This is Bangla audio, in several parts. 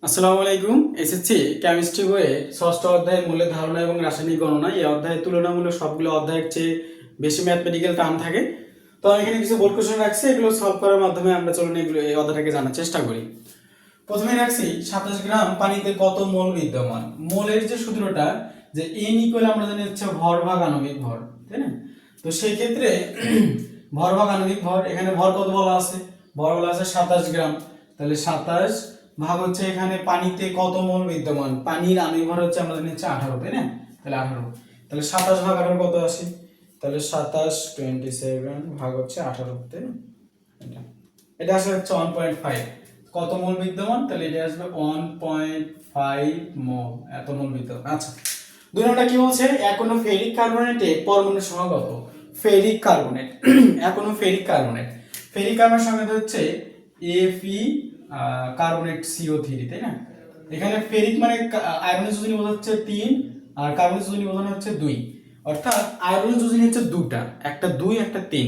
আসসালামু আলাইকুম। এসএসসি কেমিস্ট্রি বইয়ে ষষ্ঠ অধ্যায় মূলের ধারণা এবং রাসায়নিক গণনা এই অধ্যায়ে তুলনামূলক সবগুলো অধ্যায়ের চেয়ে বেশি ম্যাথমেটিক্যাল টার্ম থাকে। তো আমি এখানে কিছু বোর্ড কোশ্চেন রাখছি, এগুলো সলভ করার মাধ্যমে আমরা চলুন এগুলো এই অধ্যায়টাকে জানার চেষ্টা করি। প্রথমে রাখছি 27 গ্রাম পানিতে কত মোল বিদ্যমান। মোলের যে সূত্রটা যে এন ইকুয়াল আমরা জানি হচ্ছে ভর ভাগ আণবিক ভর, তাই না? তো সেই ক্ষেত্রে ভর ভাগ আণবিক ভর, এখানে ভর কত বলা আছে? ভর বলা আছে 27 গ্রাম। তাহলে 27 ভাগ হচ্ছে এখানে পানিতে কত মোল বিদ্যমান, পানির আণবিক ভর হচ্ছে আমরা জানি হচ্ছে 18, তাই না? তাহলে 18, তাহলে 27 ভাগ 18 কত আসে? তাহলে 27 ভাগ হচ্ছে 18, তাই না? এটা এটা আসলে হচ্ছে 1.5। কত মোল বিদ্যমান? তাহলে এটা আসবে 1.5 মোল, এত মোল বিদ্যমান। আচ্ছা, দুই নম্বরটা কি বলছে? এক অনু ফেরিক কার্বনেটে পরমাণুর সংখ্যা কত? ফেরিক কার্বনেট এক অনু ফেরিক কার্বনেট, ফেরিক কার্বনের সংখ্যা হচ্ছে Fe কার্বনেট CO3, তাই না? এখানে ফেরিক মানে আয়রনের যোজনী বোঝাচ্ছে 3 আর কার্বনের যোজনী বোঝানো হচ্ছে 2, অর্থাৎ আয়রনের যোজনী হচ্ছে দুটা, একটা 2 একটা 3।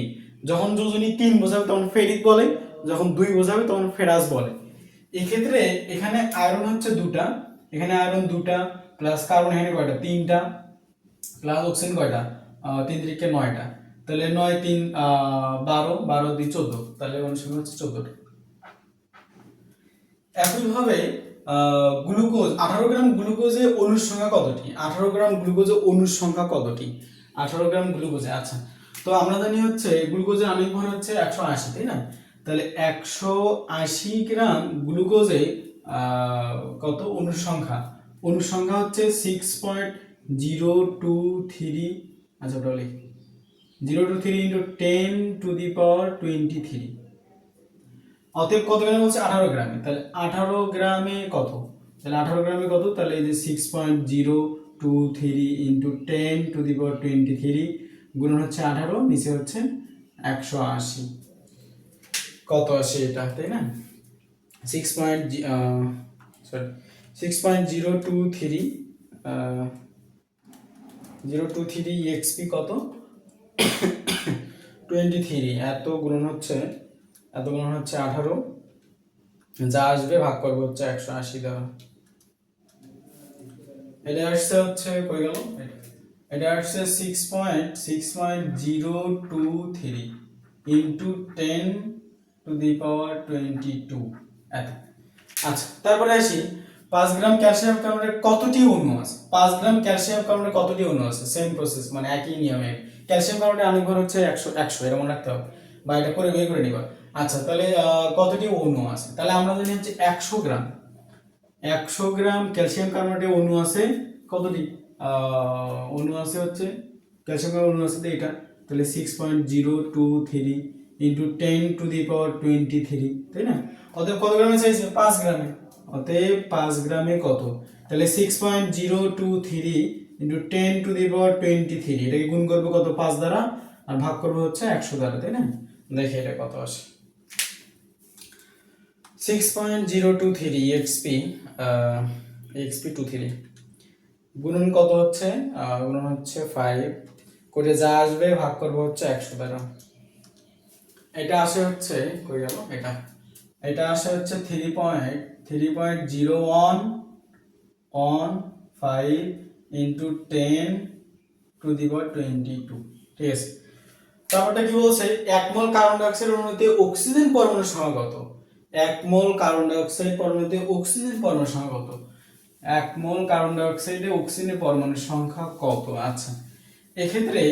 যখন যোজনী 3 বোঝাবে তখন ফেরিক বলে, যখন 2 বোঝাবে তখন ফেরাস বলে। এক্ষেত্রে এখানে আয়রন হচ্ছে দুটা, এখানে আয়রন দুটা প্লাস কার্বন এখানে কয়টা? 3টা, প্লাস অক্সিজেন কয়টা? 3 3 9টা। তাহলে 9 3 12, 12 2 14, তাহলে অনুসংখ্যা হচ্ছে 14টা। একইভাবে গ্লুকোজ 18 গ্রাম গ্লুকোজে অণুর সংখ্যা কতটি? 18 গ্রাম গ্লুকোজে অণুর সংখ্যা কতটি? 18 গ্রাম গ্লুকোজে। আচ্ছা, তো আমরা জানি হচ্ছে গ্লুকোজের আণবিক ভর হচ্ছে 180, তাই না? তাহলে 180 গ্রাম গ্লুকোজে কত অণুর সংখ্যা? অণুর সংখ্যা হচ্ছে 6.023। আচ্ছা, ওটা লিখি 023 ইন্টু 10 টু দি পাওয়ার 23। অতএব কত গ্রামে বলছে? 18 গ্রামে। তাহলে 18 গ্রামে কত? তাহলে 18 গ্রামে কত? তাহলে এই যে 6.023 ইন্টু 10 টু দি পাওয়ার 23 গুণন হচ্ছে 18, নিচে হচ্ছে 180। কত আসে এটা, তাই না? 6.023 এক্সপি কত? 23। এত গুণন হচ্ছে 18, যা আসবে ভাগ করবো হচ্ছে 180 দ্বারা। এটা আসছে হচ্ছে কই গেল? এটা আসছে 6.023 ইন্টু 10 টু দি পাওয়ার 22 এত। আচ্ছা, তারপরে আসি 5 গ্রাম ক্যালসিয়াম কার্বনেট কতটি অণু আছে? 5 গ্রাম ক্যালসিয়াম কার্বনেট কতটি অণু আছে? সেম প্রসেস, মানে একই নিয়মে। ক্যালসিয়াম কার্বনেট আণবিক ভর হচ্ছে 100 এরকম রাখতে হবে, বা এটা করে বের করে নিবা। আচ্ছা, তাহলে কতটি অণু আছে? তাহলে আমরা জানি হচ্ছে 100 গ্রাম, 100 গ্রাম ক্যালসিয়াম কার্বনেটে অণু আছে কতটি? অণু আছে হচ্ছে ক্যালসিয়াম কার্বনেট অণু আছে তো এটা, তাহলে 6.023 ইন্টু 10 টু দি পাওয়ার 23, তাই না? অতএব কত গ্রামে চাইছে? 5 গ্রামে। অতএব 5 গ্রামে কত? তাহলে 6.023 ইন্টু 10 টু দি পাওয়ার 23, এটাকে গুণ করবো কত? 5 দ্বারা, আর ভাগ করবো হচ্ছে 100 দ্বারা, তাই না? দেখি এটা কত আসে। 6.023 xp23 গুণন কত হচ্ছে? গুণন হচ্ছে 5 করে যা আসবে ভাগ করব হচ্ছে 100 দ্বারা। এটা আসে হচ্ছে কই গেল? এটা আসে হচ্ছে 3.0115 ইন্টু 10 টু দি পাওয়ার 22, ঠিক আছে? তারপরটা কি বলছে? 1 মোল কার্বন ডাই অক্সাইড অণুতে অক্সিজেন পরমাণুর সংখ্যা কত? 1 মোল কার্বন ডাই অক্সাইড পরমাণুতে অক্সিজেন পরমাণুর সংখ্যা কত? 1 মোল কার্বন ডাই অক্সাইডে অক্সিজেনের পরমাণুর সংখ্যা কত? আচ্ছা, এক্ষেত্রে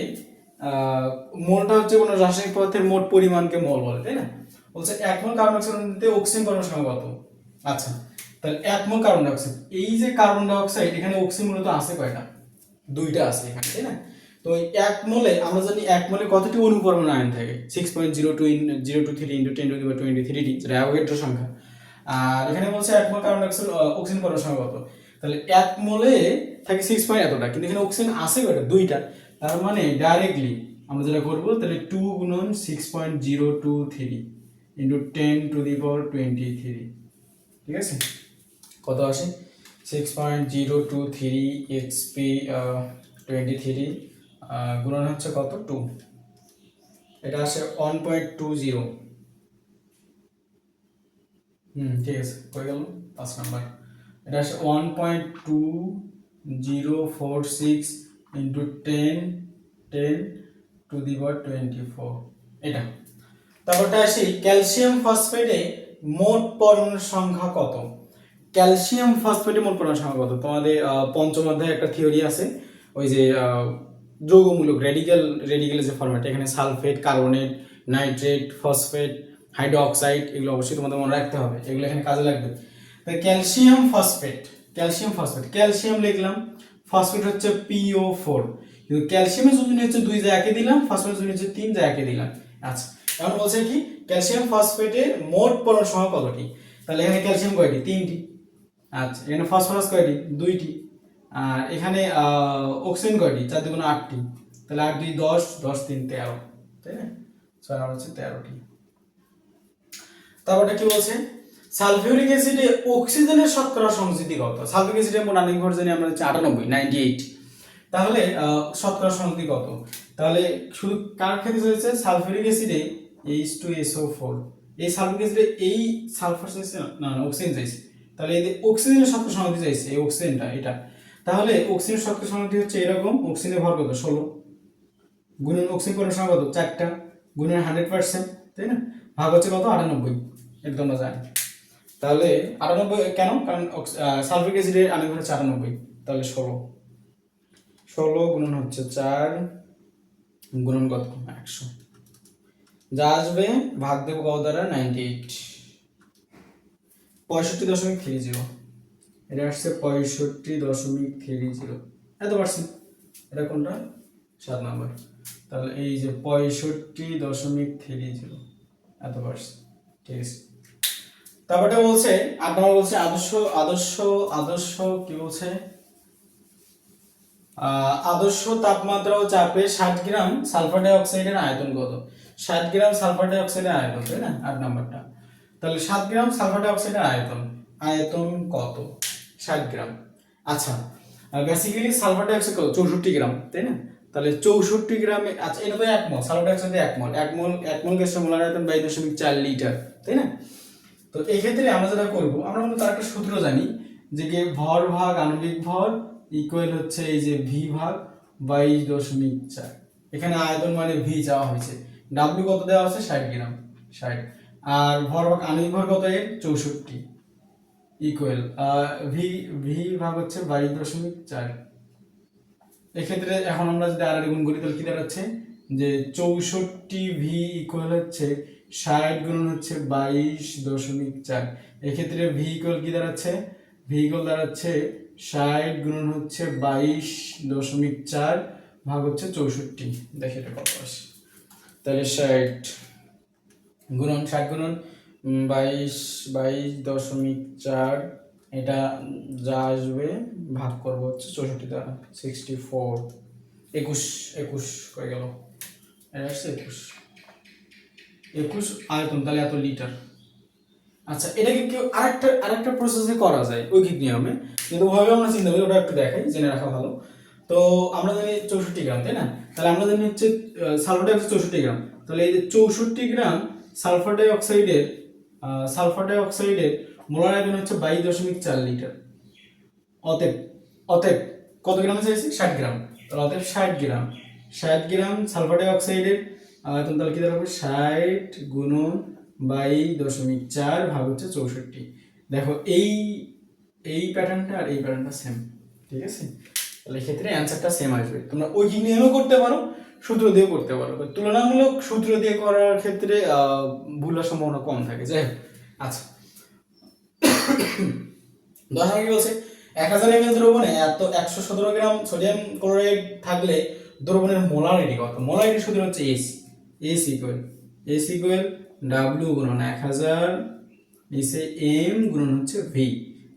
মোলটা হচ্ছে কোনো রাসায়নিক পদার্থের মোট পরিমাণকে মোল বলে, তাই না? বলছে 1 মোল কার্বন ডাই অক্সাইডে অক্সিজেন পরমাণুর সংখ্যা কত? আচ্ছা, তাহলে 1 মোল কার্বন ডাই অক্সাইড, এই যে কার্বন ডাই অক্সাইড, এখানে অক্সিজেন মূলত আছে কয়টা? দুইটা আছে এখানে, তাই না? তো 1 মোলে আমরা জানি 1 মোলে কতটি অণু পরমাণু আয়ন থাকে? 6.023 ইন্টু 10 টু দি পাওয়ার 23, যেটা অ্যাভোগাড্রো সংখ্যা। আর এখানে বলছে 1 মোল কার্বন ডাই অক্সাইড অক্সিজেন পরমাণুর সংখ্যা কত? তাহলে 1 মোলে থাকে 6 পয়েন্ট এতটা, কিন্তু এখানে অক্সিজেন আছে কয়টা? দুইটা। তার মানে ডাইরেক্টলি আমরা যেটা করব, তাহলে 2 গুণন 6.023 ইন্টু 10 টু দি পাওয়ার 23, ঠিক আছে? কত আসে? 6.023 xp 23 গুণন হচ্ছে কত? 2, এটা আসে 1.20। ঠিক আছে, হয়ে গেল 5 নাম্বার। এটা আসে 1.2046 ইন্টু 10 10 to the power 24 এটা। তারপরটা আসি ক্যালসিয়াম ফসফেটে মোট পরমাণুর সংখ্যা কত। ক্যালসিয়াম ফসফেটে মোট পরমাণুর সংখ্যা কত, তোমাদের পঞ্চম অধ্যায়ে একটা থিওরি আছে, ওই যে যৌগমূলক রেডিক্যালের যে ফরম্যাট, এখানে sulphate, carbonate, nitrate, phosphate, hydroxide, এগুলো অবশ্যই তোমাদের মনে রাখতে হবে, এগুলো এখানে কাজে লাগবে। ক্যালসিয়াম ফসফেট, ক্যালসিয়াম লিখলাম, ফসফেট হচ্ছে PO4, কিন্তু ক্যালসিয়ামের যোজনী হচ্ছে 2 যা একে দিলাম, ফসফেটের যোজনী হচ্ছে 3 যা একে দিলাম। আচ্ছা, এখন বলছে কি ক্যালসিয়াম ফসফেটের মোট পরমাণুর সংখ্যা কতটি, তাহলে এখানে ক্যালসিয়াম কয়টি, 3টি। আচ্ছা, এখানে ফসফরাস কয়টি, 2টি। আর এখানে অক্সিজেন কয়টি, 4 2 8টি, তাহলে 8 2 10, 10 3 13, তাই না, 6 আর হচ্ছে 13টি। তারপরটা কি বলছে, সালফিউরিক অ্যাসিডে অক্সিজেনের শতকরা সংযুতি কত। সালফিউরিক অ্যাসিডের মোট আণবিক ভর জানি আমরা হচ্ছে 98, তাহলে শতকরা সংযুতি কত, তাহলে শুধু কার ক্ষেত্রে হচ্ছে সালফিউরিক অ্যাসিডে H2SO4, এই সালফিউরিক অ্যাসিডে এই সালফার চাইছে না অক্সিজেন চাইছে, তাহলে এই অক্সিজেনের শতকরা সংযুতি চাইছে এই অক্সিজেনটা এটা, তাহলে অক্সিজেনের শতকরা সংযুতি হচ্ছে এরকম, অক্সিজেনের ভর কত 16 গুণন অক্সিজেন পরমাণুর সংখ্যা কত 4টা গুণন 100%, তাই না, ভাগ হচ্ছে কত 98, একদম না জানি। তাহলে 98 কেন, কারণ সালফিউরিক অ্যাসিডের আণবিক ভর হচ্ছে 98, তাহলে 16 গুণন হচ্ছে 4 গুণন কত 100, যা আসবে ভাগ দেব কত দ্বারা 98, 65.30, এটা আসছে 65.30, এত পার্সেন্ট, এটা কোনটা 7 নম্বর, তাহলে এই যে 65.30 এত পার্সেন্ট, ঠিক আছে। তারপরটা বলছে 8 নম্বর বলছে আদর্শ কি বলছে, আদর্শ তাপমাত্রা ও চাপে 60 গ্রাম সালফার ডাই অক্সাইডের আয়তন কত। 60 গ্রাম সালফার ডাই অক্সাইডের আয়তন, তাই না 8 নাম্বারটা, তাহলে 7 গ্রাম সালফার ডাই অক্সাইডের আয়তন কত 60 গ্রাম। আচ্ছা, বেসিক্যালি সালফার ডাই অক্সাইড কত 64 গ্রাম, তাই না, তাহলে 64 গ্রামে, আচ্ছা এটা তো 1 মোল, সালফার ডাই অক্সাইড 1 মোল গ্যাসের মোলার আয়তন 22.4 লিটার, তাই না। তো এই ক্ষেত্রে আমরা যেটা করব, আমরা কিন্তু তার একটা সূত্র জানি যে ভর ভাগ আণবিক ভর ইকুয়াল হচ্ছে এই যে ভি ভাগ 22.4, এখানে আয়তন মানে ভি চাওয়া হয়েছে, ডাব্লিউ কত দেওয়া আছে 60 গ্রাম 60, আর ভর ভাগ আণবিক ভর কত এর 64 ইকুয়াল ভি ভাগ হচ্ছে 22.4। এক্ষেত্রে এখন আমরা যদি আর গুণ করি তাহলে কি দাঁড়াচ্ছে যে 64 ভি ইকুয়াল হচ্ছে 60 গুণন হচ্ছে 22.4, এক্ষেত্রে ভি ইকুয়াল কি দাঁড়াচ্ছে, ভি ইকুয়াল দাঁড়াচ্ছে 60 গুণন হচ্ছে 22.4 ভাগ হচ্ছে 64, দেখি এটা কত আসে, তাহলে 60 গুণন 22.4, এটা যা আসবে ভাগ করব হচ্ছে 64 দ্বারা 64, 21 হয়ে গেল, এটা আসছে 21 আয়তন, তাহলে এত লিটার। আচ্ছা, এটাকে কেউ আরেকটা প্রসেসে করা যায় ঐকিক নিয়মে, কিন্তু ওভাবে আমরা চিন্তা করি, ওটা একটু দেখাই জেনে রাখা ভালো। তো আমরা জানি 64 গ্রাম, তাই না, তাহলে আমরা জানি হচ্ছে সালফার ডাই অক্সাইড 64 গ্রাম, তাহলে এই যে 64 গ্রাম সালফার ডাই অক্সাইডের মোলার আয়তন হচ্ছে 22.4 লিটার। অতএব কত গ্রাম চাইছি 60 গ্রাম, তাহলে অতএব 60 গ্রাম সালফার ডাই অক্সাইডের আয়তন, তাহলে কি দাঁড়াবে 60 গুণন 22.4 ভাগ হচ্ছে 64। দেখো এই প্যাটার্নটা আর এই প্যাটার্নটা সেম, ঠিক আছে, তাহলে ক্ষেত্রে অ্যান্সারটা সেম আসবে। তোমরা ওই নিয়মও করতে পারো, সূত্র দিয়েও করতে পারো, তুলনামূলক সূত্র দিয়ে করার ক্ষেত্রে ভুলের সম্ভাবনা কম থাকে। যাই হোক, আচ্ছা 10 কি বলছে, 1000 ml দ্রবণে 117 গ্রাম সোডিয়াম ক্লোরাইড থাকলে দ্রবণের মোলারিটি কত। মোলারিটি সূত্র হচ্ছে এসি ইকুয়াল ডাব্লিউ গুণন 1000 নিচে এম গুণন হচ্ছে ভি,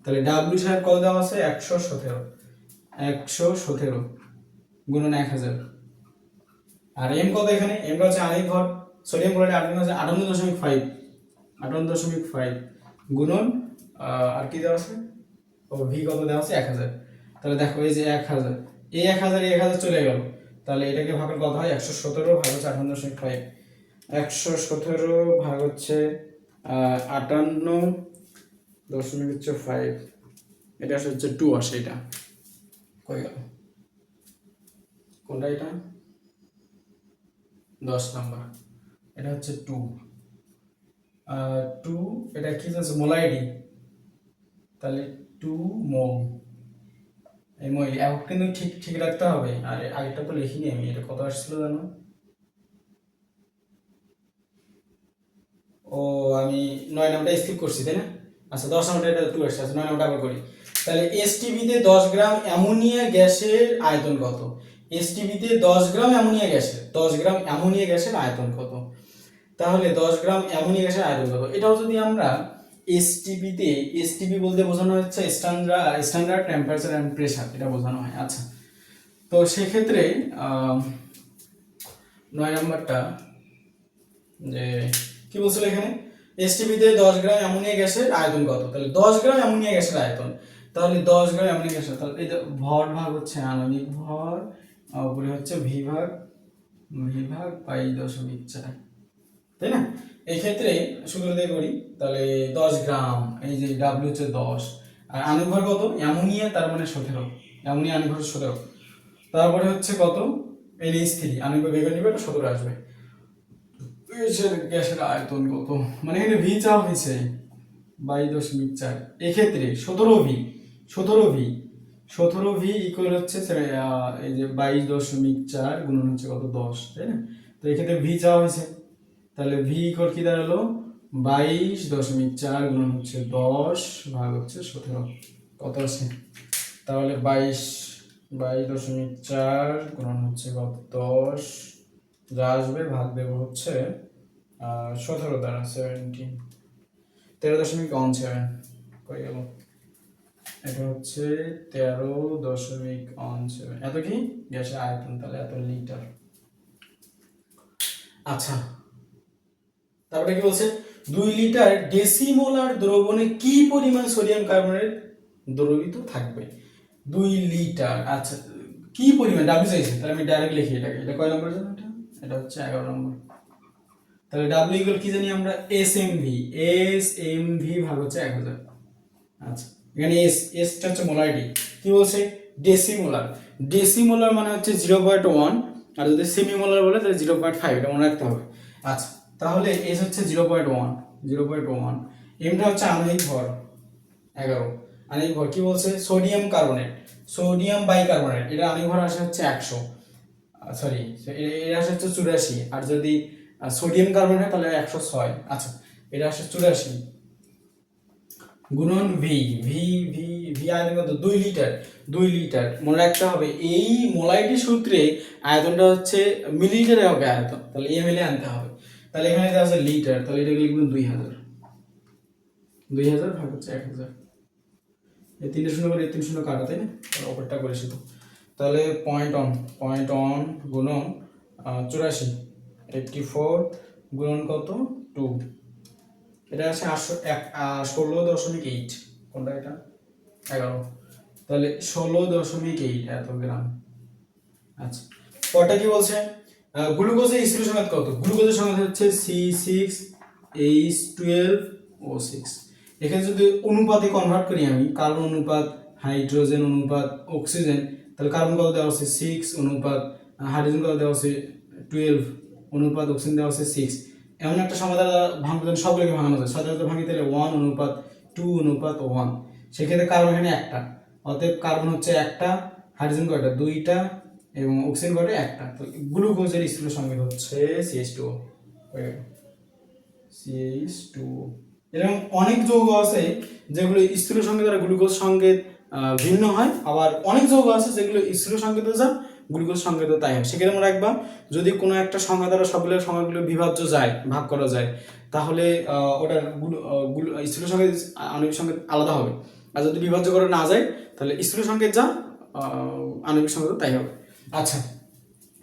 তাহলে ডাব্লিউ সাহেব কত দেওয়া আছে 117 গুণন 1000, আর এম কত, এখানে এম হচ্ছে আণবিক ভর, সোডিয়াম ক্লোরাইড 58.5 গুণন আর কি দেওয়া আছে, ও ভি কত দেওয়া আছে 1000, তাহলে দেখো এই যে 1000 এই 1000 চলে গেল, তাহলে এটাকে ভাগ কত হয় 117 ভাগ হচ্ছে 58.5, 117 ভাগ হচ্ছে 58.5, এটা হচ্ছে 2 আসে, এটা কই গেল, কোনটা এটা 10 নাম্বার, এটা হচ্ছে 2 2, এটা কি আছে মোলাইডি, তাহলে 2 মোল, এই মই একক কিন্তু ঠিক ঠিক রাখতে হবে। আর আগেরটা তো লিখিনি আমি, এটা কত আসছিল জানো, ও আমি 9 নাম্বারটা স্কিপ করছি তাই না, আচ্ছা 10 নাম্বারটা এটা 2 আসছে, আচ্ছা 9 নাম্বারটা আবার করি। তাহলে এসটিবিতে 10 গ্রাম অ্যামোনিয়া গ্যাসের আয়তন কত, এসটিবিতে 10 গ্রাম অ্যামোনিয়া গ্যাসের 10 গ্রাম অ্যামোনিয়া গ্যাসের আয়তন কত, তাহলে 10 গ্রাম অ্যামোনিয়া গ্যাসের আয়তন কত, এটাও যদি আমরা এসটিবিতে, এসটিবি বলতে বোঝানো হচ্ছে স্ট্যান্ডার্ড টেম্পারেচার এন্ড প্রেসার, এটা বোঝানো হয়। আচ্ছা তো সেক্ষেত্রে 9 নাম্বারটা যে কি বলছিল এখানে, এসটিবিতে 10 গ্রাম অ্যামোনিয়া গ্যাসের আয়তন কত, তাহলে 10 গ্রাম অ্যামোনিয়া গ্যাসের আয়তন, তাহলে 10 গ্রাম অ্যামোনিয়া গ্যাসের, তাহলে এই ভর ভাগ হচ্ছে আণবিক ভর, উপরে হচ্ছে ভি ভাগ 5.4, তাই না। এই ক্ষেত্রে সূত্র দিয়ে করি, তাহলে 10 গ্রাম, এই যে ডাব্লিউ হচ্ছে 10, আর আণবিক ভর কত, অ্যামোনিয়া তার মানে 17, অ্যামোনিয়া আণবিক ভর 17, তারপরে হচ্ছে কত NH3 আণবিক ভর বের নিবে, এটা 17 আসবে। গ্যাসের আয়তন কত, মানে এখানে ভি চাওয়া হয়েছে 22.4, এক্ষেত্রে 17 ভি ইকুয়াল হচ্ছে এই যে 22.4 গুণন হচ্ছে কত 10, তাই না। তো এক্ষেত্রে ভি চাওয়া হয়েছে, তাহলে ভি ইকুয়াল কি দাঁড়ালো 22.4 গুণন হচ্ছে 10 ভাগ হচ্ছে 17, কত আছে, তাহলে 22.4 গুণন হচ্ছে কত 10, যা আসবে ভাগ দেব হচ্ছে 17 দ্বারা 17, 13.17 কই গেল, এটা হচ্ছে 13.17, এত কি গ্যাসের আয়তন, তাহলে এত লিটার। আচ্ছা তারপরে কি বলছে, 2 লিটার ডেসিমোলার দ্রবণে কি পরিমাণ সোডিয়াম কার্বনেট দ্রবীভূত থাকবে, 2 লিটার, আচ্ছা কি পরিমাণ ডাব্লিউ চাইছে, তাহলে আমি ডাইরেক্ট লিখি এটাকে, এটা কয় নম্বর জানো, এটা হচ্ছে 11 নম্বর, তাহলে ডাব্লিউ ইকুয়াল কি জানি আমরা এসএমভি ভাগ হচ্ছে 1000। আচ্ছা এখানে এসটা হচ্ছে মোলারিটি, কি বলছে ডেসিমোলার মানে হচ্ছে 0.1, আর যদি সেমিমোলার বলে তাহলে 0.5, এটা মনে রাখতে হবে। আচ্ছা তাহলে এস হচ্ছে 0.1, এমটা হচ্ছে আণবিক ভর 11, আণবিক ভর কি বলছে সোডিয়াম বাইকার্বনেট, এটা আণবিক ভর আসে হচ্ছে 100, সরি এটা আসে হচ্ছে 84, আর যদি সোডিয়াম কার্বনেট তাহলে 106, আচ্ছা এটা আসে 84 গুণন ভি ভি ভি ভি আয়তন কত 2 লিটার মনে রাখতে হবে, এই মোলাইটি সূত্রে আয়তনটা হচ্ছে মিলিলিটারে হবে আয়তন, তাহলে এমএল এ আনতে হবে, তাহলে এখানে দেওয়া আছে লিটার, তাহলে এটা লিখবেন 2000 ভাগ হচ্ছে 1000, এই 3 করে 3 কাটা, তাই না, অপরটা করে শিখো, তাহলে পয়েন্ট অন গুণন 84, 84 গুণন কত 2, এটা আছে 16.8, কোনটা এটা 11, তাহলে 16.8 এত গ্রাম। আচ্ছা পরটা কি বলছে, গ্লুকোজের স্থির সংকেত কত, গ্লুকোজের সংকেত হচ্ছে C6H12O6, এখানে যদি অনুপাতে কনভার্ট করি আমি, কার্বন অনুপাত হাইড্রোজেন অনুপাত অক্সিজেন, তাহলে কার্বন কত দেওয়া আছে 6 অনুপাত হাইড্রোজেন কত দেওয়া আছে 12 অনুপাত অক্সিজেন দেওয়া আছে 6, এমন একটা সমাধান ভাঙতে সবগুলোকে ভাঙানো যায়, সাধারণত ভাঙি তাহলে 1 অনুপাত 2 অনুপাত 1, সেক্ষেত্রে কার্বন এখানে একটা, অতএব কার্বন হচ্ছে একটা, হাইড্রোজেন কয়টা 2টা, এবং অক্সিজেন কয়টা একটা, তো গ্লুকোজের স্থূল সংকেত হচ্ছে CH2O, এরকম অনেক যৌগ আছে যেগুলো স্থূল সংকেত আর গ্লুকোজ সংকেত ভিন্ন হয়, আবার অনেক যৌগ আছে যেগুলো স্থূল সংকেত যা গ্লুকোজ সংকেত তাই হয়, সেক্ষেত্রে মনে রাখবা যদি কোনো একটা সংখ্যা দ্বারা সবগুলো সংখ্যাগুলো বিভাজ্য যায়, ভাগ করা যায়, তাহলে ওটার স্থূল সংকেত আণবিক সংকেত আলাদা হবে, আর যদি বিভাজ্য করা না যায় তাহলে স্থূল সংকেত যা আণবিক সংকেত তাই হবে। আচ্ছা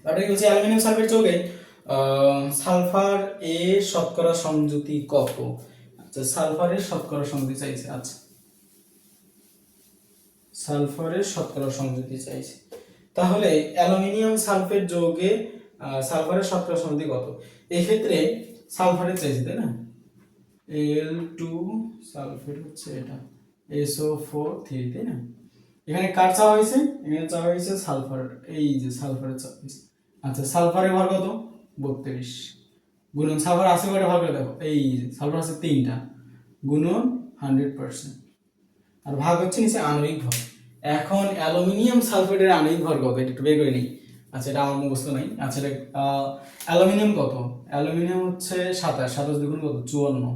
তারপরে কি বলছে, অ্যালুমিনিয়াম সালফেট যৌগে সালফার এ শতকরা সংযুতি কত, আচ্ছা সালফারের শতকরা সংযুতি চাইছে, আচ্ছা সালফারের শতকরা সংযুতি চাইছে, তাহলে অ্যালুমিনিয়াম সালফেট যৌগে সালফারের শতকরা সংযুতি কত, এক্ষেত্রে সালফারের চাইছে তাই না, Al2 সালফেট হচ্ছে এটা SO4 3, তাই না? এখানে কার চাওয়া হয়েছে? এখানে চাওয়া হয়েছে সালফার, এই যে সালফারের চাওয়া হয়েছে। আচ্ছা, সালফারের ভর কত? 32 গুণন সালফার আছে কয়টা, ভাগ করে দেখো, এই যে সালফার আছে 3টা, গুণন 100%, আর ভাগ হচ্ছে নিচে আণবিক ভর। এখন অ্যালুমিনিয়াম সালফেটের আণবিক ভর কত, এটা একটু বের করে নিই। আচ্ছা, এটা আমার মুখস্থ নাই। আচ্ছা, এটা অ্যালুমিনিয়াম কত? অ্যালুমিনিয়াম হচ্ছে 27, 27 দ্বিগুণ কত? 54,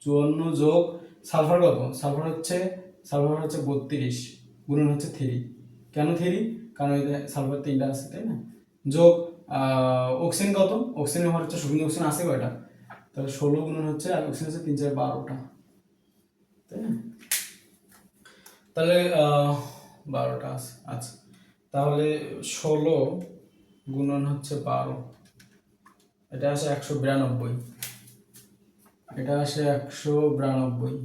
54 যোগ সালফার কত? সালফার হচ্ছে 32 গুণন হচ্ছে 3। কেন 3? কারণ এই যে সালফার 3টা আছে, তাই না? যোগ অক্সিজেন কত? অক্সিজেনের ভর হচ্ছে, শুকনো অক্সিজেন আছে কয়টা? তাহলে 16 গুণন হচ্ছে, আর অক্সিজেন হচ্ছে 3 4 12টা, তাই না? তাহলে 12টা আছে। আচ্ছা, তাহলে 16 গুণন হচ্ছে 12, এটা আসে 192, এটা আসে 192,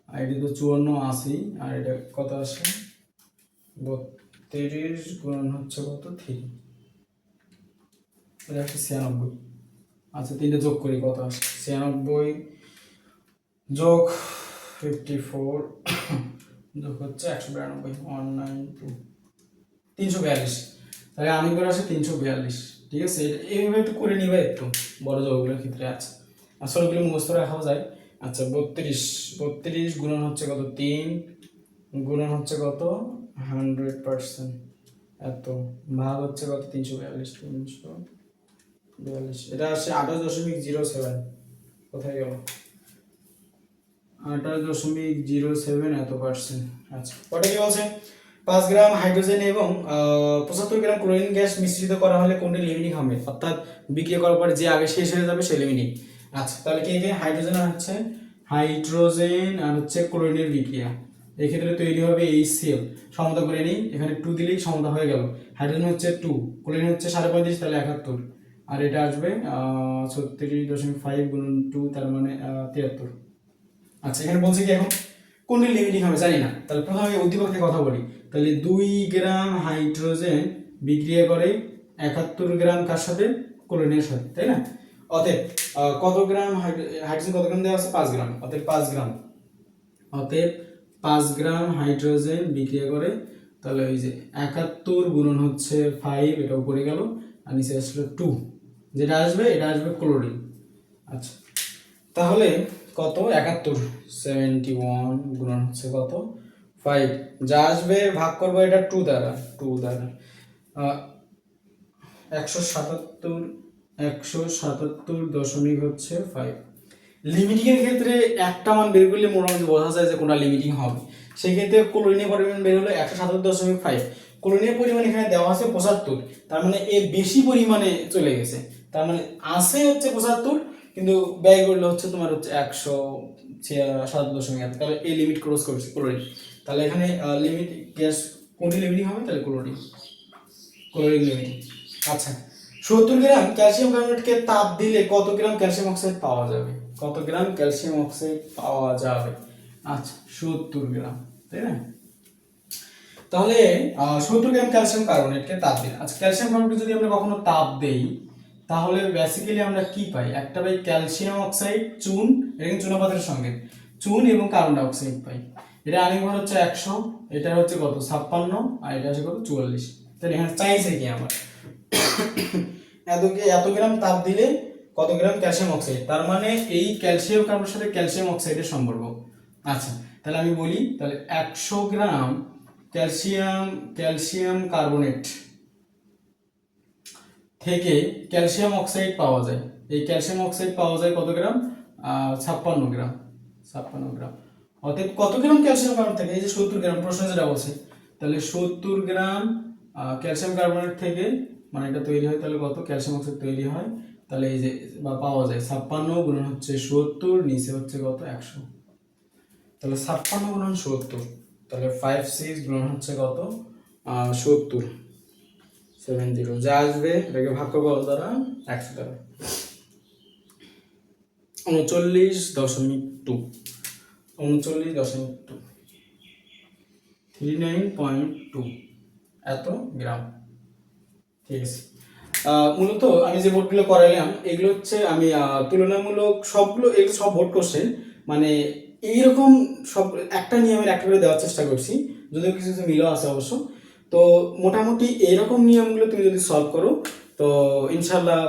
আর এটা তো 54 80, আর এটা কত আসে 32 গুণন হচ্ছে কত 3, এটা আসে 96। আচ্ছা, 3টা যোগ করি, কত আসে? 96 যোগ 54 যোগ হচ্ছে 192, 192, 342। তাহলে আমি করে আসে 342। ঠিক আছে, এইভাবে একটু করে নিবা একটু, বড় যোগগুলোর ক্ষেত্রে। আচ্ছা, আসলে ওগুলো মুখস্থ রাখাও যায়। আচ্ছা, 32 গুণন হচ্ছে কত? 3 গুণন হচ্ছে কত? 100%, এত, ভাগ হচ্ছে কত? 342, এটা আসে 28.07। কোথায় গেল? 28.07 এত পার্সেন্ট। আচ্ছা, ওটা কি বলছে? 5 গ্রাম হাইড্রোজেন এবং 75 গ্রাম ক্লোরিন গ্যাস মিশ্রিত করা হলে কোনটি লিমিটিং হবে, অর্থাৎ বিক্রিয়া করার পরে যে আগে শেষ হয়ে যাবে সে লিমিটিং। আচ্ছা, তাহলে কে কে? হাইড্রোজেন আর হচ্ছে ক্লোরিনের বিক্রিয়া, এই ক্ষেত্রে তৈরি হবে HCl। সমতা করে নিই, এখানে 2 দিলেই সমতা হয়ে গেল। হাইড্রোজেন হচ্ছে 2, ক্লোরিন হচ্ছে 35.5, তাহলে 71, আর এটা আসবে 36.5 গুণন 2, তার মানে 73। আচ্ছা, এখানে বলছে কি এখন কোনটি লিমিটিং হবে জানি না, তাহলে প্রথমে উদ্দীপকের কথা বলি। তাহলে 2 গ্রাম হাইড্রোজেন বিক্রিয়া করে 71 গ্রাম কার সাথে? ক্লোরিনের সাথে, তাই না? অতএব কত গ্রাম হাইড্রোজেন, কত গ্রাম দেওয়া আছে? 5 গ্রাম। অতএব 5 গ্রাম হাইড্রোজেন বিক্রিয়া করে, তাহলে ওই যে 71 গুণন হচ্ছে 5, এটা উপরে গেল, আর নিচে আসলো 2, যেটা আসবে এটা আসবে ক্লোরিন। আচ্ছা, তাহলে কত? 71, 71 গুণন হচ্ছে কত? 5, যা আসবে ভাগ করবো এটা 2 দ্বারা, 177.5। লিমিটিং এর ক্ষেত্রে একটা মান বের করলে মোটামুটি বোঝা যায় যে কোনটা লিমিটিং হবে। সেই ক্ষেত্রে ক্লোরিনের পরিমাণ বের হলো 177.5, ক্লোরিনের পরিমাণ এখানে দেওয়া আছে 75, তার মানে এ বেশি পরিমাণে চলে গেছে, তার মানে আছে হচ্ছে 75, কিন্তু ব্যয় করলে হচ্ছে তোমার হচ্ছে 177.5, তাহলে এই লিমিট ক্রস করছে ক্লোরিন। তাহলে এখানে লিমিট গ্যাস কোনটি লিমিটিং হবে? তাহলে ক্লোরিন লিমিটিং। আচ্ছা, 70 গ্রাম ক্যালসিয়াম কার্বনেটকে তাপ দিলে কত গ্রাম ক্যালসিয়াম অক্সাইড পাওয়া যাবে? কত গ্রাম ক্যালসিয়াম অক্সাইড পাওয়া যাবে? আচ্ছা, 70 গ্রাম, তাই না? তাহলে 70 গ্রাম ক্যালসিয়াম কার্বনেটকে তাপ দিন। আচ্ছা, ক্যালসিয়াম কার্বনেটকে যদি আমরা কখনো তাপ দেই, তাহলে বেসিক্যালি আমরা কি পাই? একটা পাই ক্যালসিয়াম অক্সাইড, চুন, এটা কিন্তু চুনাপাথরের সঙ্গে, চুন এবং কার্বন ডাই অক্সাইড পাই। এটা আণবিক ভর হচ্ছে 100, এটা হচ্ছে কত? 56, আর এটা হচ্ছে কত? 44। তাহলে এখানে চাইছে কি আমার এত গ্রাম তাপ দিলে কত গ্রাম ক্যালসিয়াম অক্সাইড, তার মানে এই ক্যালসিয়াম কার্বনের সাথে ক্যালসিয়াম অক্সাইডের সম্পর্ক। আচ্ছা, তাহলে আমি বলি, তাহলে 100 গ্রাম ক্যালসিয়াম কার্বনেট থেকে ক্যালসিয়াম অক্সাইড পাওয়া যায়। এই ক্যালসিয়াম অক্সাইড পাওয়া যায় কত গ্রাম? 56 গ্রাম, 56 গ্রাম। অতএব কত গ্রাম ক্যালসিয়াম কার্বনেট থেকে? এই যে 70 গ্রাম, প্রশ্ন যেটা বলছে, তাহলে 70 গ্রাম ক্যালসিয়াম কার্বনেট থেকে, মানে এটা তৈরি হয়, তাহলে কত ক্যালসিয়াম অক্সাইড তৈরি হয়? তাহলে এই যে বা পাওয়া যায় 56 গুণন হচ্ছে 70, নিচে হচ্ছে কত? 100। তাহলে 56 গুণন 70, তাহলে 56 গুণন হচ্ছে কত? 70, 70, যা আসবে এটাকে ভাগ করবো দ্বারা 100 দ্বারা, 39.2, 39.2, 39.2 এত গ্রাম। ঠিক আছে, মূলত আমি যে বোর্ডগুলো করাইলাম এগুলো হচ্ছে আমি তুলনামূলক সবগুলো, এগুলো সব বোর্ড কোশ্চেন, মানে এইরকম সব একটা নিয়মের একটা করে দেওয়ার চেষ্টা করছি, যদিও কিছু কিছু মিলও আছে অবশ্য। তো মোটামুটি এইরকম নিয়মগুলো তুমি যদি সলভ করো তো ইনশাল্লাহ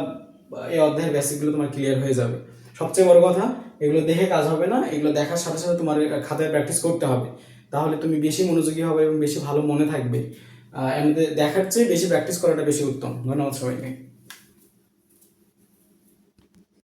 এই অধ্যায়ের বেসিকগুলো তোমার ক্লিয়ার হয়ে যাবে। সবচেয়ে বড় কথা, এগুলো দেখে কাজ হবে না, এগুলো দেখার সাথে সাথে তোমার খাতায় প্র্যাকটিস করতে হবে, তাহলে তুমি বেশি মনোযোগী হবে এবং বেশি ভালো মনে থাকবে। এমনিতে দেখার চেয়ে বেশি প্র্যাকটিস করাটা বেশি উত্তম। ধন্যবাদ সবাইকে।